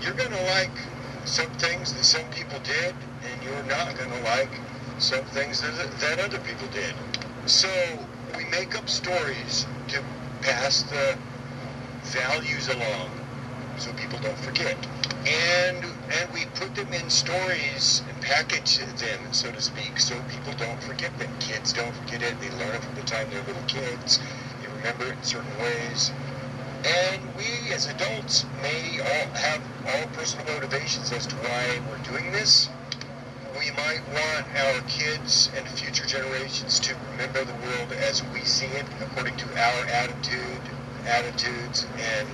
you're going to like some things that some people did, and you're not going to like some things that other people did. So we make up stories to pass the values along so people don't forget. And we put them in stories and package them, so to speak, so people don't forget them. Kids don't forget it. They learn it from the time they're little kids. They remember it in certain ways. And we, as adults, may all have all personal motivations as to why we're doing this. We might want our kids and future generations to remember the world as we see it, according to our attitudes, and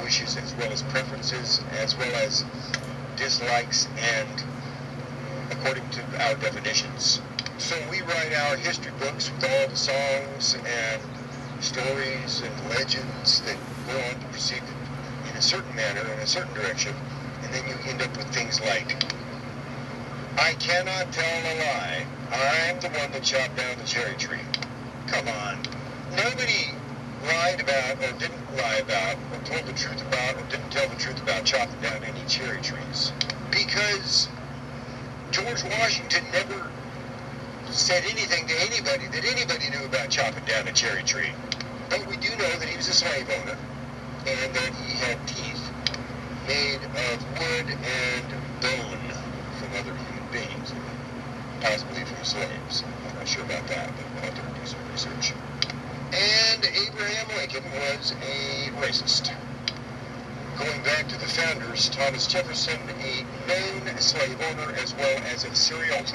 wishes, as well as preferences, as well as dislikes, and according to our definitions. So we write our history books with all the songs and stories and legends that go on to proceed in a certain manner, in a certain direction, and then you end up with things like, I cannot tell a lie. I'm the one that chopped down the cherry tree. Come on. Nobody lied about, or didn't lie about, or told the truth about, or didn't tell the truth about chopping down any cherry trees. Because George Washington never said anything to anybody that anybody knew about chopping down a cherry tree. But we do know that he was a slave owner, and that he had teeth made of wood and bone from other human beings, possibly from slaves. I'm not sure about that, but we'll have to do some research. And Abraham Lincoln was a racist. Going back to the founders, Thomas Jefferson, a known slave owner as well as a serial rapist.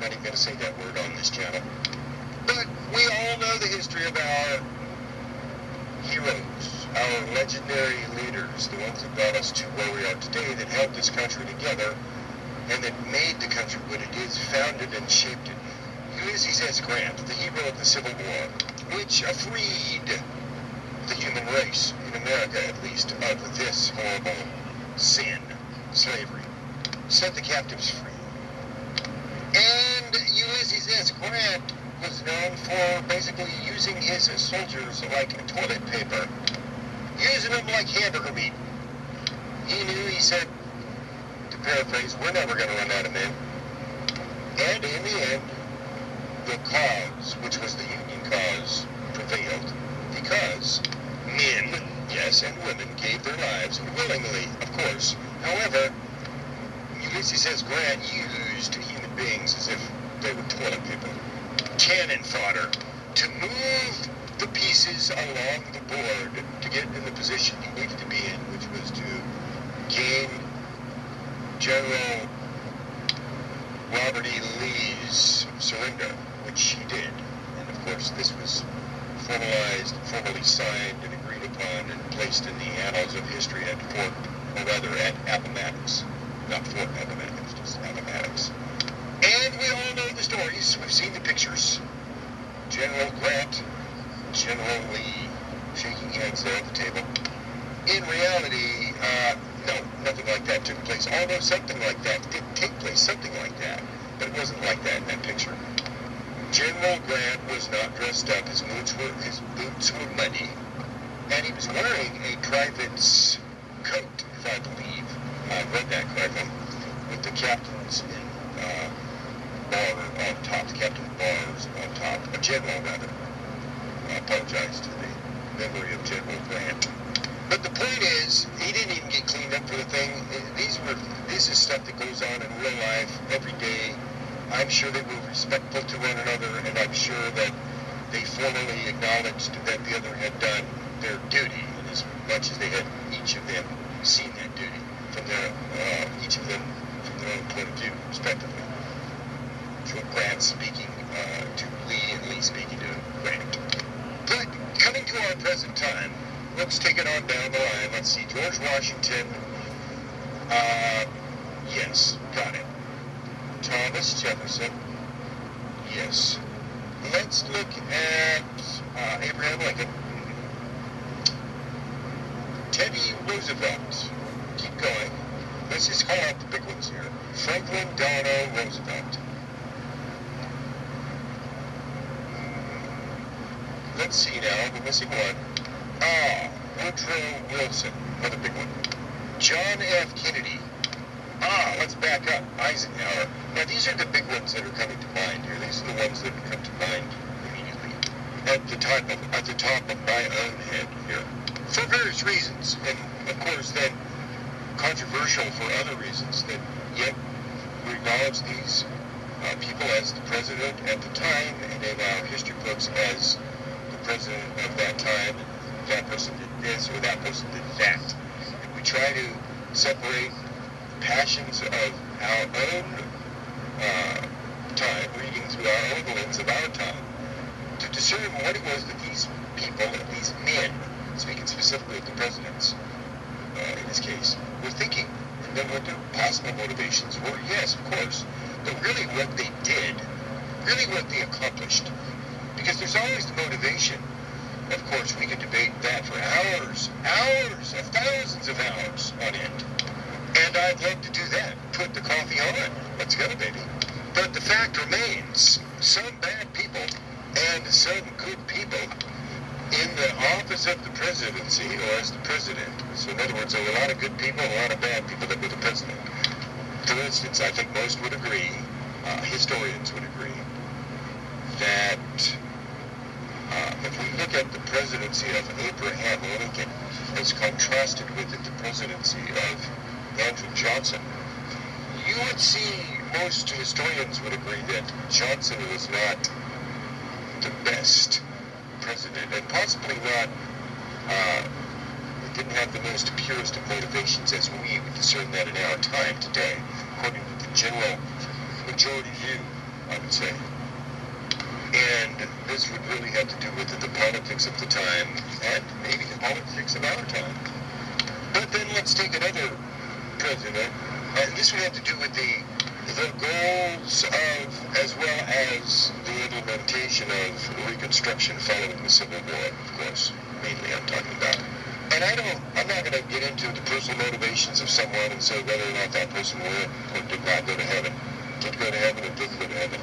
Not even going to say that word on this channel. But we all know the history of our heroes, our legendary leaders, the ones that brought us to where we are today, that held this country together, and that made the country what it is, founded and shaped it. Ulysses S. Grant, the hero of the Civil War, which freed the human race, in America at least, of this horrible sin, slavery, set the captives free. And Ulysses S. Grant was known for basically using his soldiers like toilet paper, using them like hamburger meat. He knew, he said, to paraphrase, we're never going to run out of men. And in the end, the cause, which was the Union cause, prevailed, because men, yes, and women gave their lives willingly, of course. However, Ulysses S. Grant used human beings as if they were toilet paper, cannon fodder, to move the pieces along the board to get in the position he needed to be in, which was to gain General Robert E. Lee's surrender, which he did. And of course, this was formally signed and agreed upon and placed in the annals of history at at Appomattox. Not Fort Appomattox, just Appomattox. And we all know the stories. We've seen the pictures. General Grant, General Lee, shaking hands there at the table. In reality, no, nothing like that took place. Although something like that did take place, something like that. But it wasn't like that in that picture. General Grant was not dressed up. His boots were muddy. And he was wearing a private's coat, if I believe. I read that correctly. With the captain's bar on top, the captain's bars on top. A general, rather. I apologize to the memory of General Grant. But the point is, he didn't even get cleaned up for the thing. This is stuff that goes on in real life every day. I'm sure they were respectful to one another, and I'm sure that they formally acknowledged that the other had done their duty, and as much as they had each of them seen that duty from each of them from their own point of view, respectively. Grant speaking to Lee, and Lee speaking to Grant. But coming to our present time, let's take it on down the line. Let's see, George Washington, yes, got it. Thomas Jefferson, yes. Let's look at Abraham Lincoln. Teddy Roosevelt, keep going. Let's just call out the big ones here. Franklin Delano Roosevelt. Let's see now, we're missing one. Woodrow Wilson. Another big one. John F. Kennedy. Let's back up. Eisenhower. Now, these are the big ones that are coming to mind here. These are the ones that come to mind immediately. At the top of my own head here. For various reasons. And, of course, then controversial for other reasons. That yet we acknowledge these people as the president at the time, and in our history books as the president of that time. And that person did this or that person did that. And we try to separate passions of our own time, reading through our own lens of our time, to discern what it was that these people, these men, speaking specifically of the presidents, in this case, were thinking, and then what their possible motivations were. Yes, of course, but really what they did, really what they accomplished, because there's always the motivation. Of course, we could debate that for hours, of thousands of hours on end. And I'd love to do that. Put the coffee on. Let's go, baby. But the fact remains, some bad people and some good people in the office of the presidency, or as the president. So in other words, there were a lot of good people and a lot of bad people that were the president. For instance, I think most would agree, historians would agree, that if we look at the presidency of Abraham Lincoln as contrasted with the presidency of Andrew Johnson, you would see most historians would agree that Johnson was not the best president, and possibly not, didn't have the most purest of motivations as we would discern that in our time today, according to the general majority view, I would say. And this would really have to do with the politics of the time, and maybe the politics of our time. But then let's take another president, and this would have to do with the goals of, as well as the implementation of Reconstruction following the Civil War, of course, mainly I'm talking about. And I'm not going to get into the personal motivations of someone and say whether or not that person would or did not go to heaven, did go to heaven or didn't go to heaven.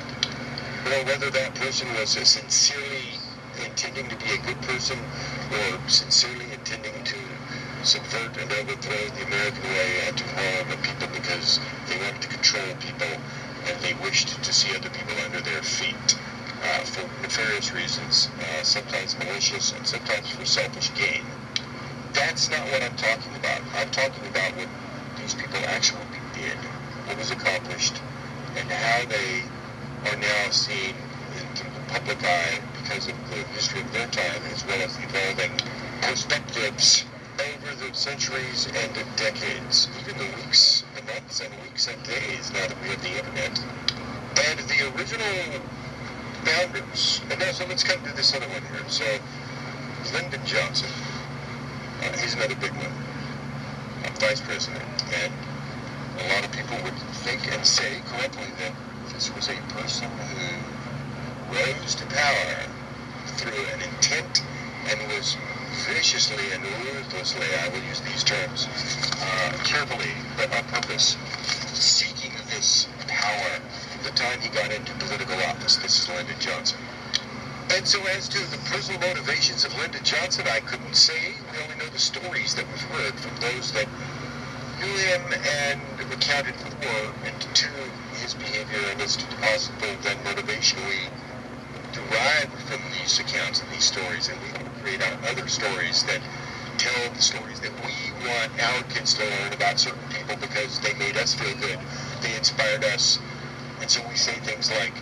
Or whether that person was sincerely intending to be a good person or sincerely intending to subvert and overthrow the American way and to harm the people because they wanted to control people and they wished to see other people under their feet for nefarious reasons, sometimes malicious and sometimes for selfish gain. That's not what I'm talking about. I'm talking about what these people actually did, what was accomplished, and how they are now seen into the public eye because of the history of their time as well as the evolving perspectives over the centuries and the decades, even the weeks, the months and weeks and days now that we have the internet. And the original founders, and now so let's come to this other one here. So Lyndon Johnson, he's another big one, vice president, and a lot of people would think and say correctly that this was a person who rose to power through an intent and was viciously and ruthlessly, I will use these terms carefully, but on purpose, seeking this power from the time he got into political office. This is Lyndon Johnson. And so as to the personal motivations of Lyndon Johnson, I couldn't say. We only know the stories that we've heard from those that knew him and accounted for and to his behavior and as to the possible then motivation we derive from these accounts and these stories, and we want to create out other stories that tell the stories that we want our kids to learn about certain people because they made us feel good, they inspired us, and so we say things like,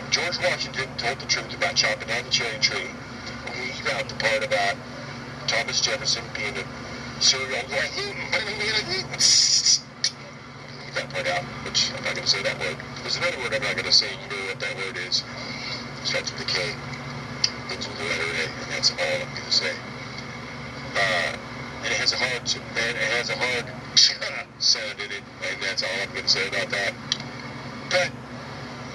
George Washington told the truth about chopping down the cherry tree. We leave out the part about Thomas Jefferson being a serial leave that part out, which I'm not going to say that word. There's another word I'm not going to say. You know what that word is. It starts with a K, ends with the letter A, and that's all I'm going to say. And it has a hard sound in it, and that's all I'm going to say about that. But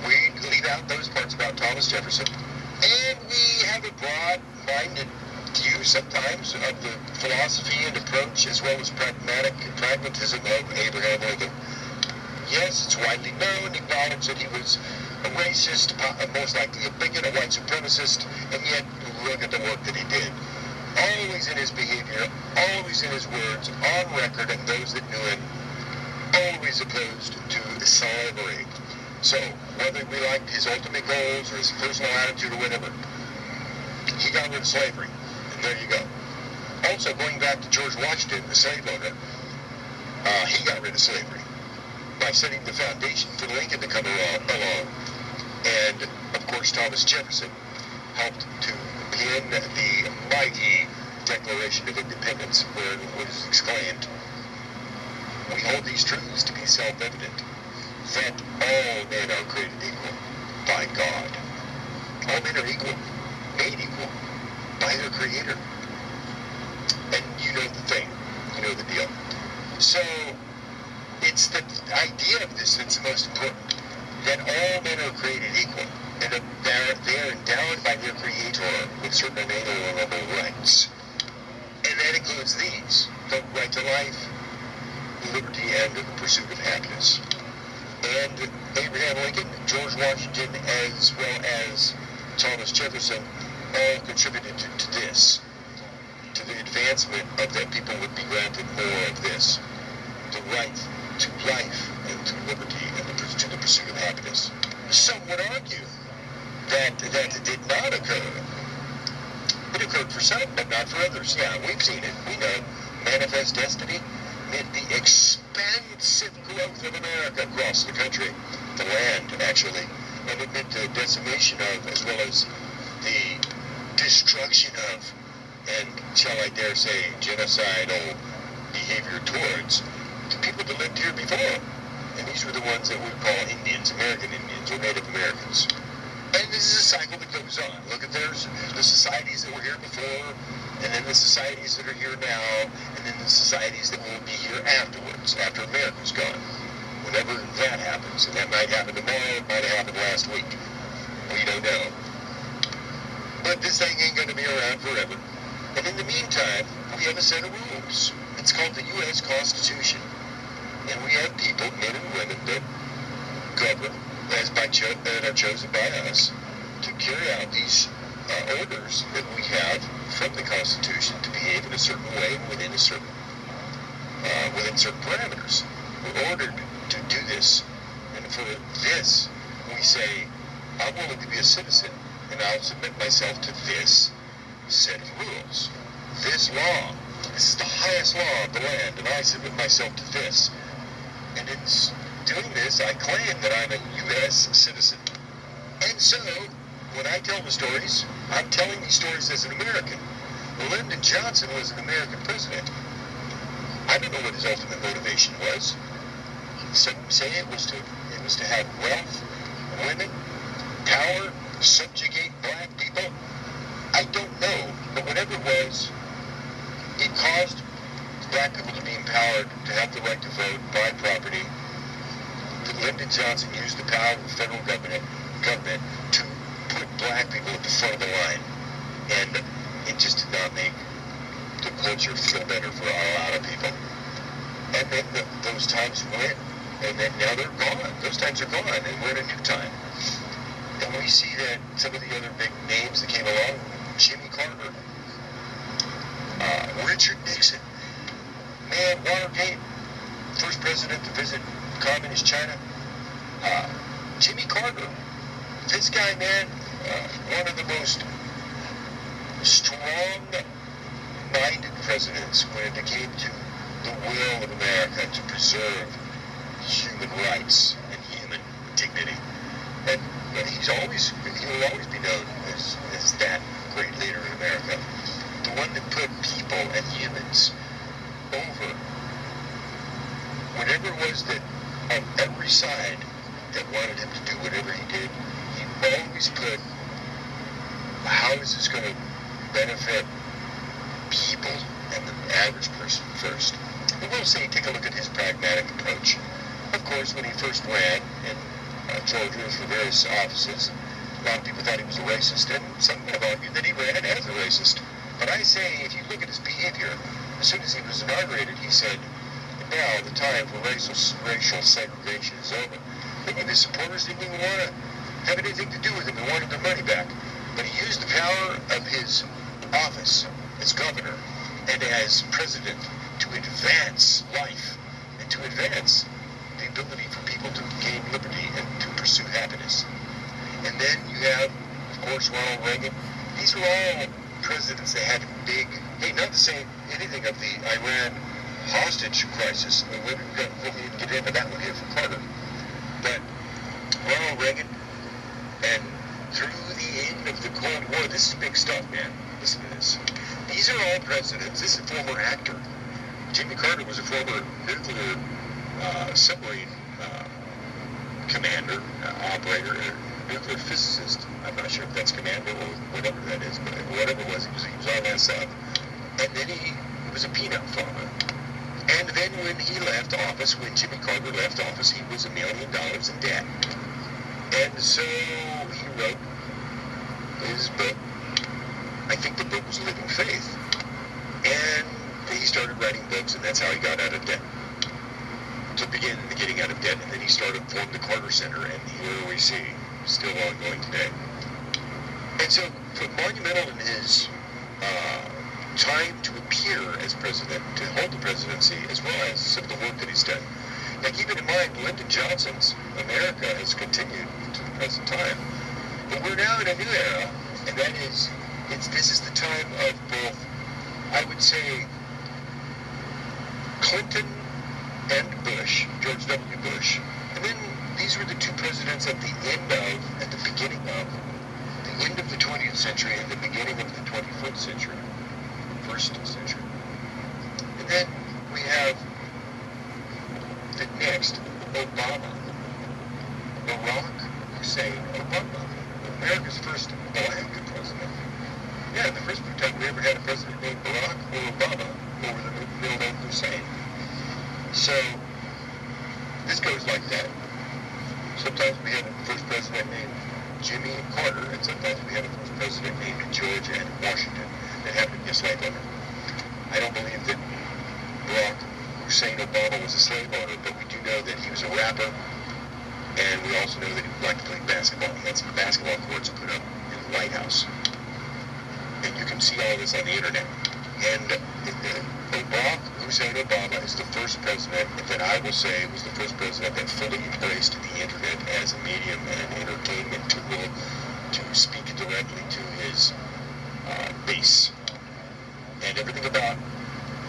we leave out those parts about Thomas Jefferson, and we have a broad-minded view sometimes of the philosophy and approach as well as pragmatism of Abraham Lincoln. Yes, it's widely known, acknowledged that he was a racist, most likely a bigot, a white supremacist, and yet look at the work that he did. always in his behavior, always in his words, on record, and those that knew him, always opposed to slavery. So, whether we liked his ultimate goals or his personal attitude or whatever, he got rid of slavery. And there you go. Also, going back to George Washington, the slave owner, he got rid of slavery by setting the foundation for Lincoln to come along. And, of course, Thomas Jefferson helped to pen the mighty Declaration of Independence, where it was exclaimed, "We hold these truths to be self-evident, that all men are created equal by God." All men are equal, made equal by their Creator. And you know the thing, you know the deal. So, it's the idea of this that's the most important, that all men are created equal, and that they're endowed by their Creator with certain inalienable rights. And that includes these: the right to life, liberty, and the pursuit of happiness. And Abraham Lincoln, George Washington, as well as Thomas Jefferson, all contributed to this, to the advancement of that people would be granted more of this, the right to life and to liberty and to the pursuit of happiness. Some would argue that did not occur. It occurred for some, but not for others. Yeah, we've seen it. We know. Manifest Destiny meant the expansive growth of America across the country, the land, actually, and it meant the decimation of, as well as the destruction of, and shall I dare say, genocidal behavior towards the people that lived here before. And these were the ones that we call Indians, American Indians, or Native Americans. And this is a cycle that goes on. Look at the societies that were here before, and then the societies that are here now, and then the societies that will be here afterwards, after America's gone. Whenever that happens, and that might happen tomorrow, it might have happened last week. We don't know. But this thing ain't going to be around forever. And in the meantime, we have a set of rules. It's called the U.S. Constitution. And we have people, men and women, that govern that are chosen by us to carry out these orders that we have from the Constitution to behave in a certain way and within certain parameters. We're ordered to do this, and for this, we say, I'm willing to be a citizen, and I'll submit myself to this set of rules. This law, this is the highest law of the land, and I submit myself to this. And in doing this, I claim that I'm a U.S. citizen. And so, when I tell the stories, I'm telling these stories as an American. Lyndon Johnson was an American president. I don't know what his ultimate motivation was. Some say it was to have wealth, women, power, subjugate black people. I don't know, but whatever it was, it caused black people to be empowered to have the right to vote, buy property. Lyndon Johnson used the power of the federal government to put black people at the front of the line. And it just did not make the culture feel better for a lot of people. And then those times went, and then now they're gone. Those times are gone, and we're in a new time. And we see that some of the other big names that came along, Jimmy Carter, Richard Nixon, man, Watergate, first president to visit communist China, Jimmy Carter, this guy, man, one of the most strong-minded presidents when it came to the will of America to preserve human rights and human dignity. And he'll always be known as that great leader in America, the one that put people and humans over whatever it was that on every side that wanted him to do whatever he did. He always put, how is this going to benefit people and the average person first? And we'll say, take a look at his pragmatic approach. Of course, when he first ran in Georgia for various offices, a lot of people thought he was a racist, and some have argued that he ran as a racist. But I say, if you look at his behavior, as soon as he was inaugurated, he said, now the time for racial segregation is over. Many of his supporters didn't even want to have anything to do with him. They wanted their money back. But he used the power of his office as governor and as president to advance life and to advance the ability for people to gain liberty and to pursue happiness. And then you have, of course, Ronald Reagan. These were all presidents that had big, hey, not to say anything of the Iran hostage crisis. We didn't get into that one here for Carter. But Ronald Reagan, and through the end of the Cold War, this is big stuff, man. Listen to this. These are all presidents. This is a former actor. Jimmy Carter was a former nuclear submarine commander, operator, nuclear physicist. I'm not sure if that's commander or whatever that is, but whatever it was, he was on that side. And then he was a peanut farmer. And then when he left office, when Jimmy Carter left office, he was $1 million in debt. And so he wrote his book. I think the book was Living Faith. And he started writing books, and that's how he got out of debt. To begin the getting out of debt, and then he started forming the Carter Center, and here we see, still ongoing today. And so, monumental in his time to appear as president, to hold the presidency, as well as some of the work that he's done. Now, keep in mind, Lyndon Johnson's America has continued to the present time, but we're now in a new era, and that is, this is the time of both, I would say, Clinton and Bush, George W. Bush, and then these were the two presidents at the beginning of the 20th century and the beginning of the 21st century. And then we have the next, Obama, Barack Hussein Obama, America's first black president. Yeah, the first time we ever had a president named Barack or Obama over the middle name Hussein. So, this goes like that. Sometimes we have a first president named Jimmy Carter, and sometimes we have a first president named George and Washington that happened to be a slave owner. I don't believe that Barack Hussein Obama was a slave owner, but we do know that he was a rapper, and we also know that he liked to play basketball. He had some basketball courts put up in the White House. And you can see all this on the internet. And Barack Hussein Obama is the first president that I will say was the first president that fully embraced the internet as a medium and entertainment tool to speak directly to his base. And everything about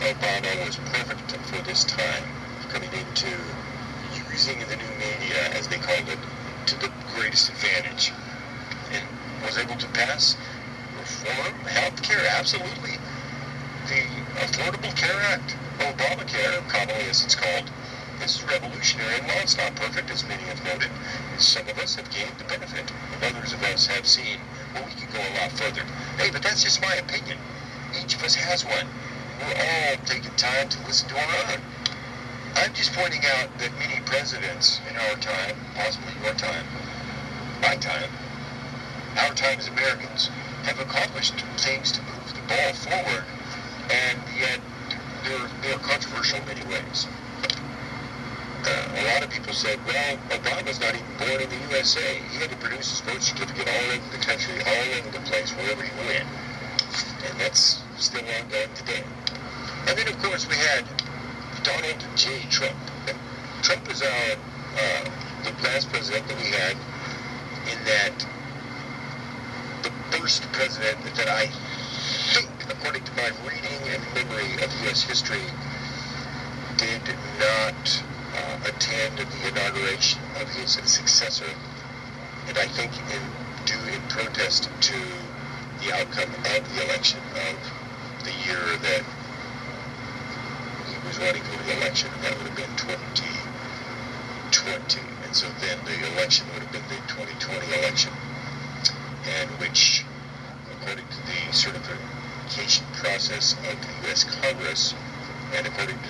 Obama was perfect for this time, coming into using the new media, as they called it, to the greatest advantage. And was able to pass reform, healthcare, absolutely. The Affordable Care Act, Obamacare, commonly as it's called, this is revolutionary. And while it's not perfect, as many have noted, some of us have gained the benefit, and others of us have seen, well, we could go a lot further. Hey, but that's just my opinion. Each of us has one. We're all taking time to listen to our own. I'm just pointing out that many presidents in our time, possibly your time, my time, our time as Americans, have accomplished things to move the ball forward, and yet they're controversial in many ways. A lot of people said, well, Obama's not even born in the USA. He had to produce his birth certificate all over the country, all over the place, wherever he went. And that's still ongoing today. And then, of course, we had Donald J. Trump. And Trump is the last president that we had, in that the first president that I think, according to my reading and memory of U.S. history, did not attend the inauguration of his successor, and I think in protest to the outcome of the election of the year that he was running for the election, and that would have been 2020, and so then the election would have been the 2020 election, and which, according to the certification process of the U.S. Congress, and according to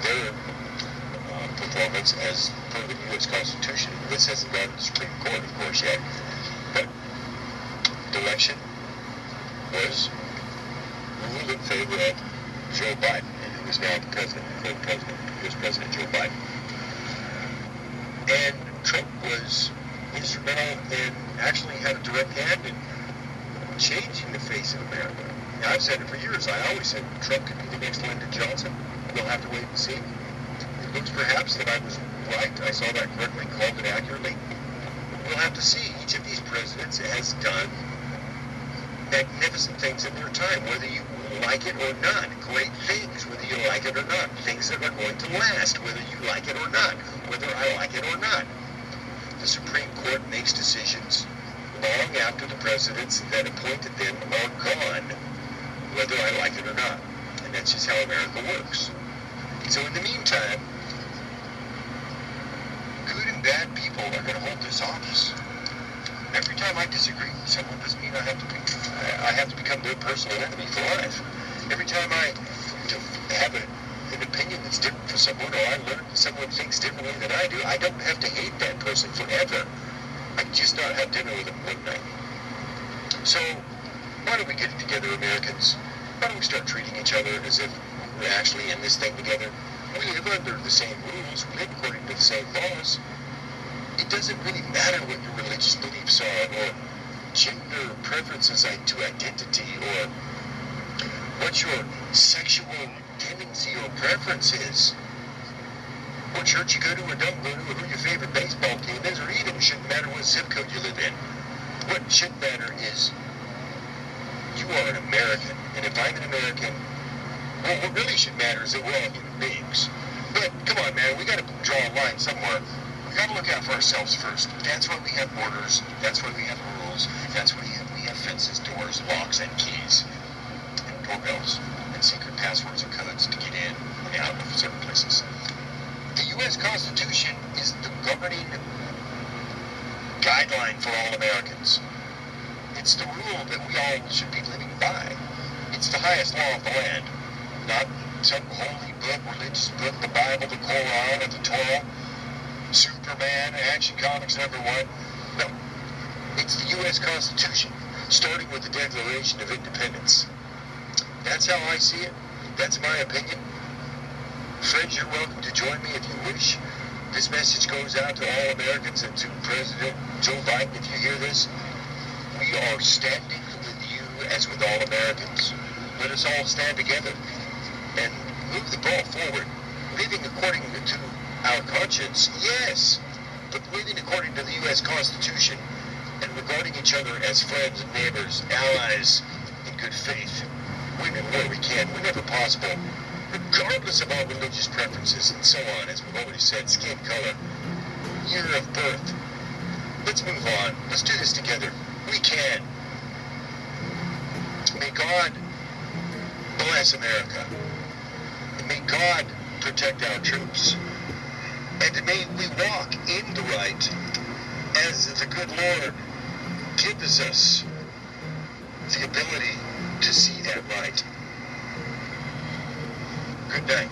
their performance as per the U.S. Constitution, this hasn't gone to the Supreme Court, of course, yet, but the election was ruled in favor of Joe Biden, and who is now the president, U.S. President Joe Biden. And Trump was instrumental in, actually had a direct hand in changing the face of America. I've said it for years. I always said Trump could be the next Lyndon Johnson. We'll have to wait and see. It looks perhaps that I was right. I saw that correctly, called it accurately. We'll have to see. Each of these presidents has done magnificent things in their time, whether you like it or not. Great things, whether you like it or not. Things that are going to last, whether you like it or not. Whether I like it or not. The Supreme Court makes decisions long after the presidents that appointed them are gone, whether I like it or not. And that's just how America works. So in the meantime, good and bad people are going to hold this office. Every time I disagree with someone doesn't mean I have to become their personal enemy for life. Every time I have an opinion that's different for someone, or I learn that someone thinks differently than I do, I don't have to hate that person forever. I can just not have dinner with them one night. So, why don't we get it together, Americans? Why don't we start treating each other as if we're actually in this thing together? We live under the same rules. We live according to the same laws. It doesn't really matter what your religious beliefs are, or gender preferences to identity, or what your sexual tendency or preference is. What church you go to or don't go to, or who your favorite baseball team is, or even shouldn't matter what zip code you live in. What should matter is you are an American, and if I'm an American, well, what really should matter is that we're all human beings. But come on, man, we got to draw a line somewhere. We got to look out for ourselves first. That's why we have borders. That's why we have rules. That's why we have fences, doors, locks, and keys, and doorbells, and secret passwords and codes to get in and out of certain places. The U.S. Constitution is the governing guideline for all Americans. It's the rule that we all should be living by. It's the highest law of the land. Not some holy book, religious book, the Bible, the Quran, or the Torah, Superman, Action Comics #1. No. It's the U.S. Constitution, starting with the Declaration of Independence. That's how I see it. That's my opinion. Friends, you're welcome to join me if you wish. This message goes out to all Americans and to President Joe Biden. If you hear this, we are standing with you as with all Americans. Let us all stand together and move the ball forward. Living according to our conscience, yes, but living according to the U.S. Constitution and regarding each other as friends and neighbors, allies in good faith, when and where we can, whenever possible, regardless of our religious preferences and so on, as we've already said, skin color, year of birth. Let's move on. Let's do this together. We can. May God bless America. And may God protect our troops. And may we walk in the right as the good Lord gives us the ability to see that right. Good night.